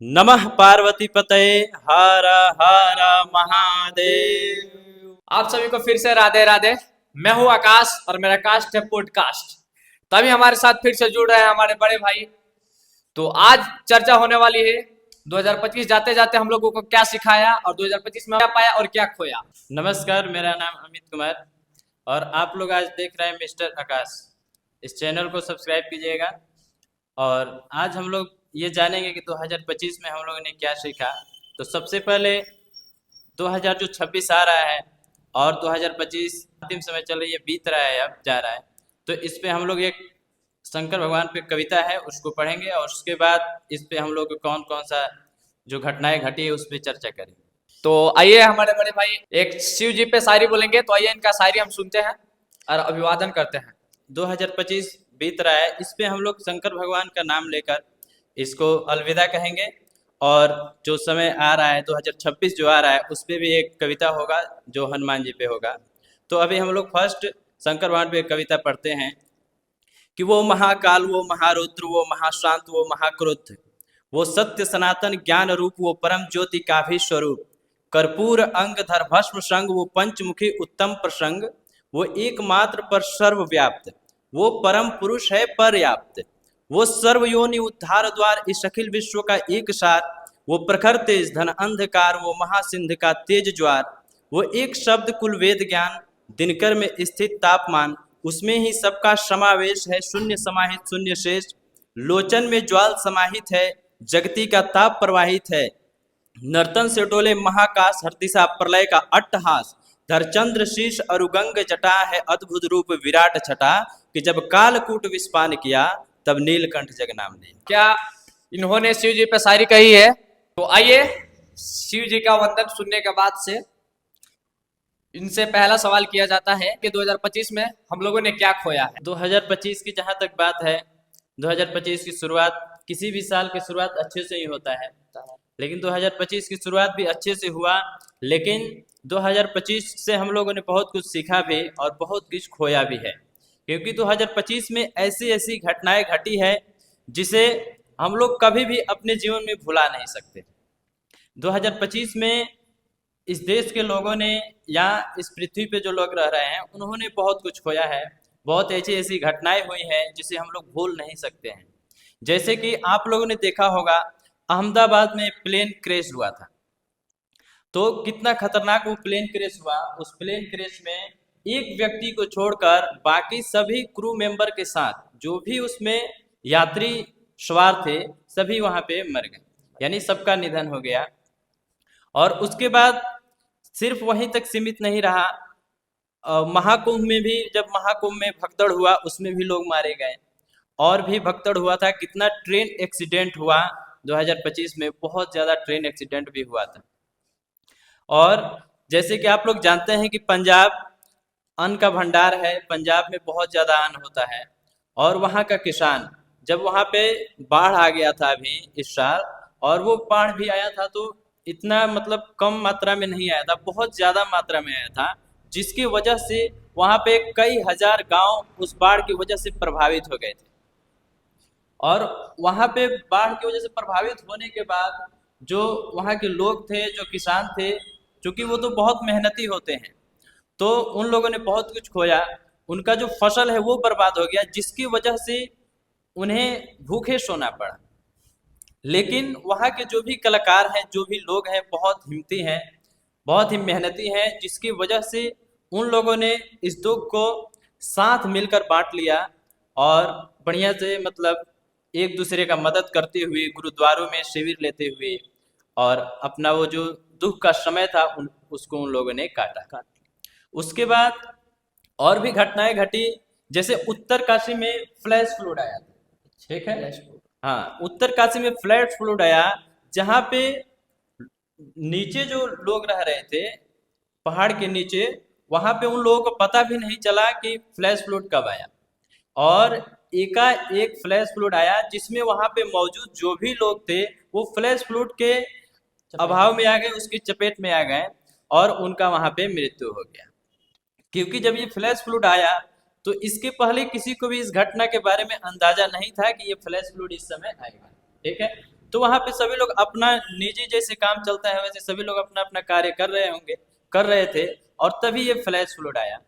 नमः पार्वती पतये हर हर महादेव। आप सभी को फिर से राधे राधे। मैं हूं आकाश और मेरा कास्ट है पॉडकास्ट। तभी हमारे साथ फिर से जुड़ रहे हैं हमारे बड़े भाई। तो आज चर्चा होने वाली है 2025 जाते जाते हम लोगों को क्या सिखाया और 2025 में क्या पाया और क्या खोया। नमस्कार, मेरा नाम अमित कुमार और आप लोग आज देख रहे हैं मिस्टर आकाश। इस चैनल को सब्सक्राइब कीजिएगा। और आज हम लोग ये जानेंगे कि 2025 में हम लोगों ने क्या सीखा। तो सबसे पहले 2026 आ रहा है और 2025 अंतिम समय चल रही है, बीत रहा है, अब जा रहा है। तो इस पे हम लोग एक शंकर भगवान पे कविता है उसको पढ़ेंगे और उसके बाद इस पे हम लोग कौन कौन सा जो घटनाएं घटी है उस पर चर्चा करेंगे। तो आइए हमारे बड़े भाई एक शिव जी पे शायरी बोलेंगे, तो आइए इनका शायरी हम सुनते हैं और अभिवादन करते हैं। 2025 बीत रहा है, इस पे हम लोग शंकर भगवान का नाम लेकर इसको अलविदा कहेंगे। और जो समय आ रहा है 2026 जो आ रहा है उस पे भी एक कविता होगा जो हनुमान जी पे होगा। तो अभी हम लोग फर्स्ट शंकर भगवान पे कविता पढ़ते हैं कि वो महाकाल, वो महारुद्र, वो महाशांत, वो महाक्रोध, वो सत्य सनातन ज्ञान रूप, वो परम ज्योति का भी स्वरूप, कर्पूर अंग धर भस्म संग, वो पंचमुखी उत्तम प्रसंग, वो एकमात्र पर सर्वव्याप्त, वो परम पुरुष है पर्याप्त, वो सर्वयोनि उद्धार द्वार, इस अखिल विश्व का एक सार, वो प्रखर तेज धन अंधकार, वो महासिंध का तेज ज्वार, वो एक शब्द कुल वेद ज्ञान, दिनकर में स्थित तापमान, उसमें ही सबका समावेश है, शून्य समाहित शून्य शेष, लोचन में ज्वाल समाहित है, जगती का ताप प्रवाहित है, नर्तन से डोले महाकाश, हर दिशा प्रलय का अट्टहास, धरचंद्र शीश अरुगंग जटा है, अद्भुत रूप विराट छटा, कि जब कालकूट विस्पान किया तब नीलकंठ जग नाम लिया। क्या इन्होंने शिव जी पे शायरी कही है? तो आइए शिव जी का वंदन सुनने के बाद से इनसे पहला सवाल किया जाता है कि 2025 में हम लोगों ने क्या खोया है। 2025 की जहाँ तक बात है, 2025 की शुरुआत, किसी भी साल की शुरुआत अच्छे से ही होता है, लेकिन 2025 की शुरुआत भी अच्छे से हुआ। लेकिन 2025 से हम लोगों ने बहुत कुछ सीखा भी और बहुत कुछ खोया भी है, क्योंकि 2025 में ऐसी ऐसी घटनाएं घटी है जिसे हम लोग कभी भी अपने जीवन में भुला नहीं सकते। 2025 में इस देश के लोगों ने या इस पृथ्वी पे जो लोग रह रहे हैं उन्होंने बहुत कुछ खोया है। बहुत ऐसी ऐसी घटनाएं हुई हैं जिसे हम लोग भूल नहीं सकते हैं। जैसे कि आप लोगों ने देखा होगा, अहमदाबाद में प्लेन क्रैश हुआ था। तो कितना खतरनाक वो प्लेन क्रैश हुआ। उस प्लेन क्रैश में एक व्यक्ति को छोड़कर बाकी सभी क्रू मेंबर के साथ जो भी उसमें यात्री सवार थे सभी वहां पे मर गए, यानी सबका निधन हो गया। और उसके बाद सिर्फ वहीं तक सीमित नहीं रहा, महाकुंभ में भी, जब महाकुंभ में भगदड़ हुआ उसमें भी लोग मारे गए। और भी भगदड़ हुआ था, कितना ट्रेन एक्सीडेंट हुआ 2025 में, बहुत ज़्यादा ट्रेन एक्सीडेंट भी हुआ था। और जैसे कि आप लोग जानते हैं कि पंजाब अन्न का भंडार है, पंजाब में बहुत ज़्यादा अन्न होता है। और वहाँ का किसान, जब वहाँ पे बाढ़ आ गया था अभी इस साल, और वो बाढ़ भी आया था तो इतना मतलब कम मात्रा में नहीं आया था, बहुत ज़्यादा मात्रा में आया था, जिसकी वजह से वहाँ पे कई हजार गांव उस बाढ़ की वजह से प्रभावित हो गए थे। और वहाँ पे बाढ़ की वजह से प्रभावित होने के बाद जो वहाँ के लोग थे, जो किसान थे, चूंकि वो तो बहुत मेहनती होते हैं, तो उन लोगों ने बहुत कुछ खोया। उनका जो फसल है वो बर्बाद हो गया, जिसकी वजह से उन्हें भूखे सोना पड़ा। लेकिन वहाँ के जो भी कलाकार हैं, जो भी लोग हैं, बहुत हिम्मती हैं, बहुत ही मेहनती हैं, जिसकी वजह से उन लोगों ने इस दुख को साथ मिलकर बांट लिया और बढ़िया से मतलब एक दूसरे का मदद करते हुए, गुरुद्वारों में शिविर लेते हुए, और अपना वो जो दुख का समय था उसको उन लोगों ने काटा। उसके बाद और भी घटनाएं घटी, जैसे उत्तर काशी में फ्लैश फ्लड आया था, ठीक है। हाँ, उत्तर काशी में फ्लैश फ्लड आया, जहाँ पे नीचे जो लोग रह रहे थे पहाड़ के नीचे, वहां पे उन लोगों को पता भी नहीं चला कि फ्लैश फ्लड कब आया। और एकाएक फ्लैश फ्लड आया जिसमें वहां पे मौजूद जो भी लोग थे वो फ्लैश फ्लड के अभाव में आ गए, उसकी चपेट में आ गए और उनका वहां पे मृत्यु हो गया। क्योंकि जब ये फ्लैश फ्लड आया तो इसके पहले किसी को भी इस घटना के बारे में अंदाजा नहीं था कि ये फ्लैश फ्लड इस समय आएगा, ठीक है। तो वहाँ पे सभी लोग अपना निजी जैसे काम चलता है वैसे सभी लोग अपना अपना कार्य कर रहे थे, और तभी ये फ्लैश फ्लड आया।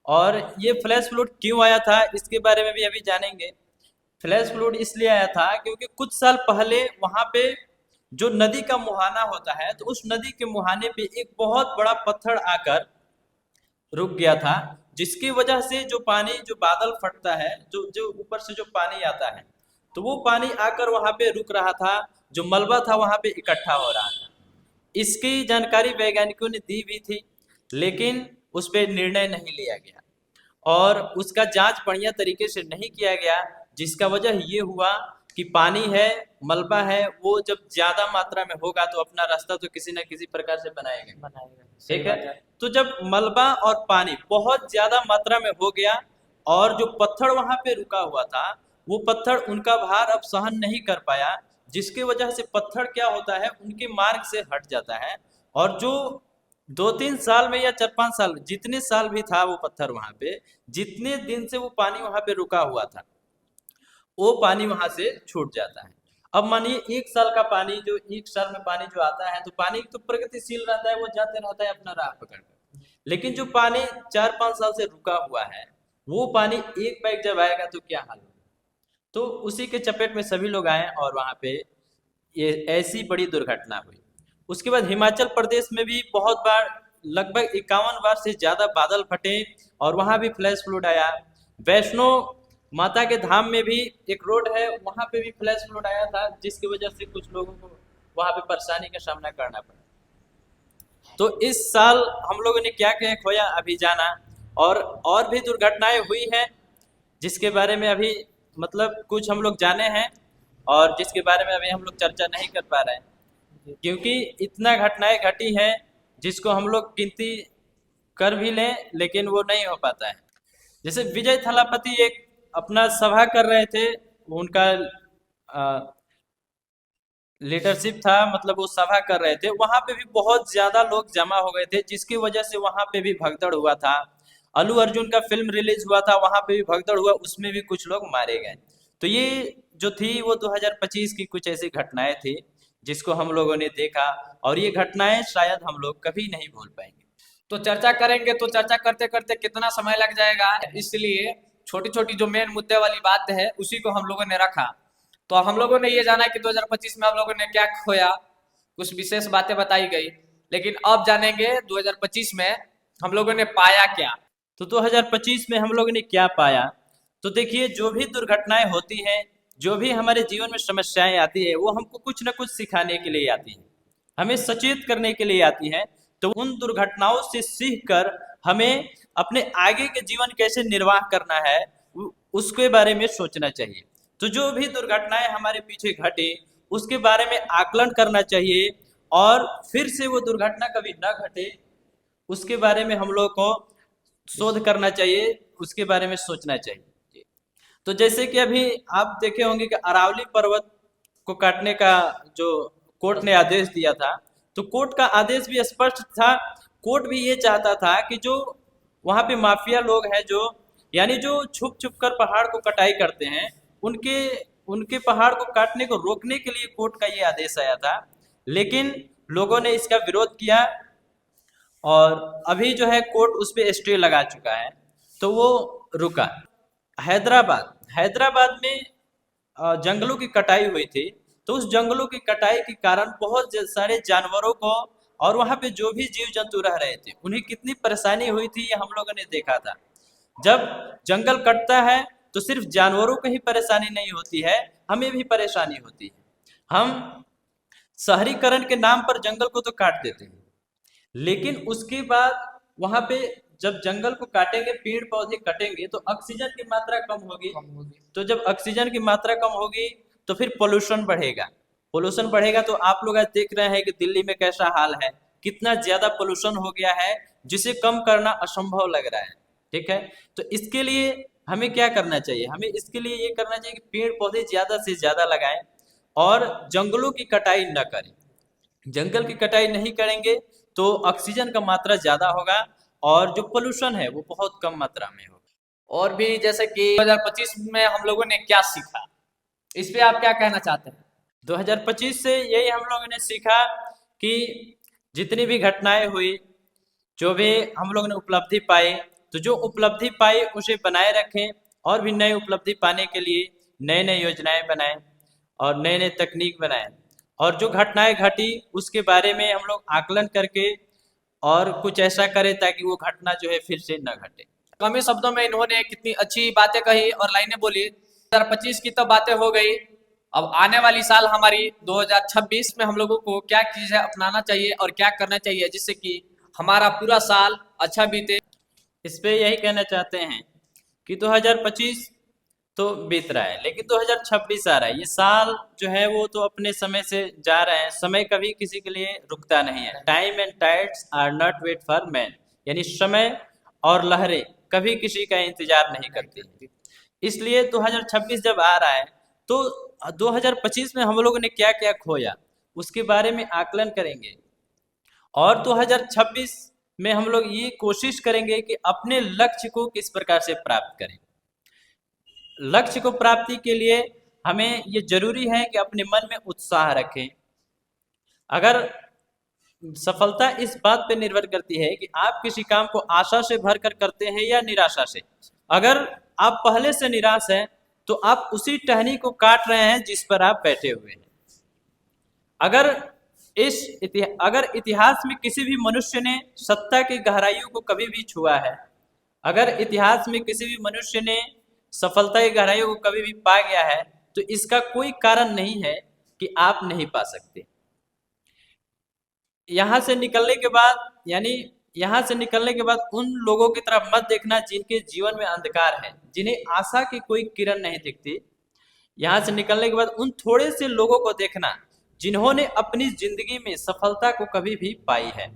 और ये फ्लैश फ्लड क्यों आया था इसके बारे में भी अभी जानेंगे। फ्लैश फ्लड इसलिए आया था क्योंकि कुछ साल पहले वहाँ पे जो नदी का मुहाना होता है, तो उस नदी के मुहाने पे एक बहुत बड़ा पत्थर आकर रुक गया था, जिसकी वजह से जो पानी, जो बादल फटता है, जो जो ऊपर से जो पानी आता है, तो वो पानी आकर वहाँ पे रुक रहा था, जो मलबा था वहाँ पे इकट्ठा हो रहा था। इसकी जानकारी वैज्ञानिकों ने दी भी थी, लेकिन उस पर निर्णय नहीं लिया गया और उसका जांच बढ़िया तरीके से नहीं किया गया, जिसका वजह ये हुआ कि पानी है, मलबा है, वो जब ज्यादा मात्रा में होगा तो अपना रास्ता तो किसी न किसी प्रकार से बनाएगा। ठीक है, तो जब मलबा और पानी बहुत ज्यादा मात्रा में हो गया और जो पत्थर वहां पे रुका हुआ था, वो पत्थर उनका भार अब सहन नहीं कर पाया, जिसकी वजह से पत्थर क्या होता है, उनके मार्ग से हट जाता है। और जो 2-3 साल में या 4-5 साल, जितने साल भी था वो पत्थर वहां पे, जितने दिन से वो पानी वहां पे रुका हुआ था, वो पानी वहां से छूट जाता है। अब मानिए 1 साल का पानी, जो 1 साल में पानी जो आता है, तो पानी तो प्रगतिशील रहता है, वो जाते रहता है अपना राह पकड़कर। लेकिन जो पानी 4-5 साल से रुका हुआ है, वो पानी एक बैग जब आएगा तो क्या हाल होगा। तो उसी के चपेट में सभी लोग आए और वहां पे ये ऐसी बड़ी दुर्घटना हुई। उसके बाद हिमाचल प्रदेश में भी बहुत बार, लगभग 51 बार से ज्यादा बादल फटे और वहां भी फ्लैश फ्लड आया। वैष्णो माता के धाम में भी एक रोड है, वहां पे भी फ्लैश फ्लड आया था, जिसकी वजह से कुछ लोगों को वहां पे परेशानी का सामना करना पड़ा। तो इस साल हम लोगों ने क्या क्या खोया अभी जाना, और भी दुर्घटनाएं हुई हैं जिसके बारे में अभी मतलब कुछ हम लोग जाने हैं, और जिसके बारे में अभी हम लोग चर्चा नहीं कर पा रहे हैं, क्योंकि इतना घटनाएं घटी हैं जिसको हम लोग गिनती कर भी लें लेकिन वो नहीं हो पाता है। जैसे विजय थलापति एक अपना सभा कर रहे थे, उनका लीडरशिप था, मतलब वो सभा कर रहे थे, वहां पे भी बहुत ज्यादा लोग जमा हो गए थे, जिसकी वजह से वहां पे भी भगदड़ हुआ था। अल्लू अर्जुन का फिल्म रिलीज हुआ था, वहां पे भी भगदड़ हुआ, उसमें भी कुछ लोग मारे गए। तो ये जो थी वो 2025 की कुछ ऐसी घटनाएं थी जिसको हम लोगों ने देखा, और ये घटनाएं शायद हम लोग कभी नहीं भूल पाएंगे। तो चर्चा करेंगे तो चर्चा करते करते कितना समय लग जाएगा, इसलिए छोटी छोटी जो मेन मुद्दे वाली बात है उसी को हम लोगों ने रखा। तो हम लोगों ने ये जाना कि 2025 में हम लोगों ने क्या खोया, कुछ विशेष बातें बताई गई, लेकिन अब जानेंगे 2025 में हम लोगों ने पाया क्या। तो 2025 में हम लोगों ने क्या पाया, तो देखिए, जो भी दुर्घटनाएं होती हैं, जो भी हमारे जीवन में समस्याएं आती है, वो हमको कुछ ना कुछ सिखाने के लिए आती है, हमें सचेत करने के लिए आती है। तो उन दुर्घटनाओं से सीख कर हमें अपने आगे के जीवन कैसे निर्वाह करना है उसके बारे में सोचना चाहिए। तो जो भी दुर्घटनाएं हमारे पीछे घटे उसके बारे में आकलन करना चाहिए, और फिर से वो दुर्घटना कभी न घटे उसके बारे में हम लोग को शोध करना चाहिए, उसके बारे में सोचना चाहिए। तो जैसे कि अभी आप देखे होंगे कि अरावली पर्वत को काटने का जो कोर्ट ने आदेश दिया था, तो कोर्ट का आदेश भी स्पष्ट था। कोर्ट भी ये चाहता था कि जो वहाँ पे माफिया लोग हैं, जो यानी जो छुप छुप कर पहाड़ को कटाई करते हैं, उनके उनके पहाड़ को काटने को रोकने के लिए कोर्ट का ये आदेश आया था। लेकिन लोगों ने इसका विरोध किया और अभी जो है कोर्ट उस पर स्टे लगा चुका है, तो वो रुका। हैदराबाद में जंगलों की कटाई हुई थी, तो उस जंगलों की कटाई के कारण बहुत सारे जानवरों को और वहां पे जो भी जीव जंतु रह रहे थे उन्हें कितनी परेशानी हुई थी, ये हम लोगों ने देखा था। जब जंगल कटता है तो सिर्फ जानवरों को ही परेशानी नहीं होती है, हमें भी परेशानी होती है। हम शहरीकरण के नाम पर जंगल को तो काट देते हैं, लेकिन उसके बाद वहां पे जब जंगल को काटेंगे, पेड़ पौधे कटेंगे, तो ऑक्सीजन की मात्रा कम होगी। तो जब ऑक्सीजन की मात्रा कम होगी तो फिर पोल्यूशन बढ़ेगा। पोल्यूशन बढ़ेगा तो आप लोग आज देख रहे हैं कि दिल्ली में कैसा हाल है, कितना ज्यादा पोल्यूशन हो गया है, जिसे कम करना असंभव लग रहा है। ठीक है, तो इसके लिए हमें क्या करना चाहिए, हमें इसके लिए ये करना चाहिए कि पेड़ पौधे ज्यादा से ज्यादा लगाएं और जंगलों की कटाई न करें। जंगल की कटाई नहीं करेंगे तो ऑक्सीजन का मात्रा ज्यादा होगा और जो पोल्यूशन है वो बहुत कम मात्रा में होगा। और भी जैसे कि 2025 में हम लोगों ने क्या सीखा, इस पे आप क्या कहना चाहते हैं। 2025 से यही हम लोगों ने सीखा कि जितनी भी घटनाएं हुई, जो भी हम लोगों ने उपलब्धि पाई, तो जो उपलब्धि पाई उसे बनाए रखें और भी नई उपलब्धि पाने के लिए नए नए योजनाएं बनाएं और नए नए तकनीक बनाएं, और जो घटनाएं घटी उसके बारे में हम लोग आकलन करके और कुछ ऐसा करें ताकि वो घटना जो है फिर से न घटे। कम ही शब्दों में इन्होंने कितनी अच्छी बातें कही और लाइनें बोली। 2025 की तो बातें हो गई, अब आने वाली साल हमारी 2026 में हम लोगों को क्या चीजें अपनाना चाहिए और क्या करना चाहिए जिससे कि हमारा पूरा साल अच्छा बीते। इस पे यही कहना चाहते हैं कि 2025 तो बीत रहा है, लेकिन 2026 आ रहा है। ये साल जो है वो तो अपने समय से जा रहे हैं, समय कभी किसी के लिए रुकता नहीं है। Time and tides are not wait for man, यानी समय और लहरें कभी किसी का इंतजार नहीं करती। इसलिए 2026 जब आ रहा है तो 2025 में हम लोगों ने क्या क्या खोया उसके बारे में आकलन करेंगे, और 2026 में हम लोग ये कोशिश करेंगे कि अपने लक्ष्य को किस प्रकार से प्राप्त करें। लक्ष्य को प्राप्ति के लिए हमें ये जरूरी है कि अपने मन में उत्साह रखें। अगर सफलता इस बात पे निर्भर करती है कि आप किसी काम को आशा से भरकर करते हैं या निराशा से। अगर आप पहले से निराश हैं तो आप उसी टहनी को काट रहे हैं जिस पर आप बैठे हुए हैं। अगर इतिहास में किसी भी मनुष्य ने सत्ता की गहराइयों को कभी भी छुआ है, अगर इतिहास में किसी भी मनुष्य ने सफलता की गहराइयों को कभी भी पा गया है, तो इसका कोई कारण नहीं है कि आप नहीं पा सकते। यहाँ से निकलने के बाद उन लोगों की तरफ मत देखना जिनके जीवन में अंधकार है, जिन्हें आशा की कोई किरण नहीं दिखती। यहाँ से निकलने के बाद उन थोड़े से लोगों को देखना जिन्होंने अपनी जिंदगी में सफलता को कभी भी पाई है।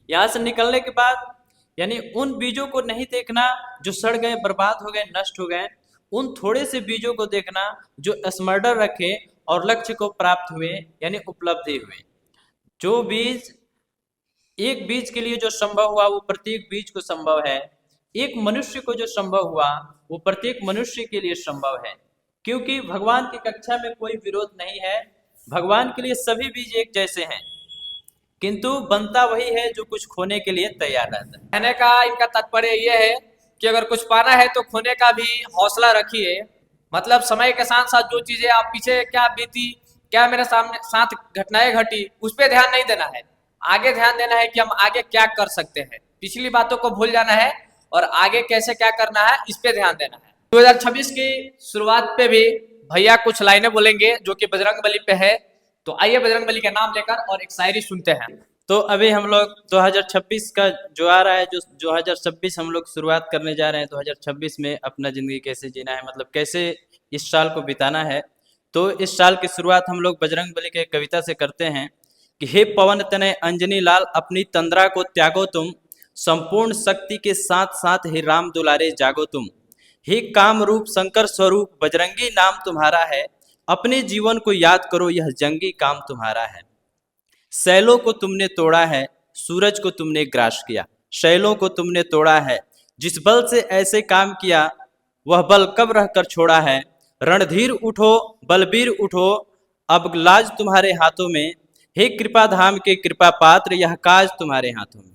यहाँ से निकलने के बाद यानी उन बीजों को नहीं देखना जो सड़ गए, बर्बाद हो गए, नष्ट हो गए। उन थोड़े से बीजों को देखना जो स्मरण रखे और लक्ष्य को प्राप्त हुए, यानी उपलब्धि हुए। जो बीज, एक बीज के लिए जो संभव हुआ वो प्रत्येक बीज को संभव है। एक मनुष्य को जो संभव हुआ वो प्रत्येक मनुष्य के लिए संभव है, क्योंकि भगवान की कक्षा में कोई विरोध नहीं है। भगवान के लिए सभी बीज एक जैसे हैं, किंतु बनता वही है जो कुछ खोने के लिए तैयार रहता है। कहने का इनका तात्पर्य यह है कि अगर कुछ पाना है तो खोने का भी हौसला रखिए। मतलब समय के साथ साथ जो चीजें आप पीछे क्या बीती, क्या मेरे सामने साथ घटनाएं घटी, उस पर ध्यान नहीं देना है। आगे ध्यान देना है कि हम आगे क्या कर सकते हैं। पिछली बातों को भूल जाना है और आगे कैसे क्या करना है इस पे ध्यान देना है। 2026 की शुरुआत पे भी भैया कुछ लाइनें बोलेंगे जो कि बजरंगबली पे है। तो आइए बजरंगबली का नाम लेकर और एक शायरी सुनते हैं। तो अभी हम लोग 2026 का जो आ रहा है, जो 2026 हम लोग शुरुआत करने जा रहे हैं। 2026 में अपना ज़िंदगी कैसे जीना है, मतलब कैसे इस साल को बिताना है। तो इस साल की शुरुआत हम लोग बजरंगबली के कविता से करते हैं कि हे पवन तनय अंजनी लाल, अपनी तंद्रा को त्यागो तुम, संपूर्ण शक्ति के साथ साथ हे राम दुलारे जागो तुम। हे काम रूप शंकर स्वरूप बजरंगी नाम तुम्हारा है, अपने जीवन को याद करो यह जंगी काम तुम्हारा है। शैलों को तुमने तोड़ा है, सूरज को तुमने ग्रास किया। शैलों को तुमने तोड़ा है, जिस बल से ऐसे काम किया वह बल कब रह कर छोड़ा है। रणधीर उठो बलबीर उठो, अब लाज तुम्हारे हाथों में। हे कृपा धाम के कृपा पात्र, यह काज तुम्हारे हाथों में।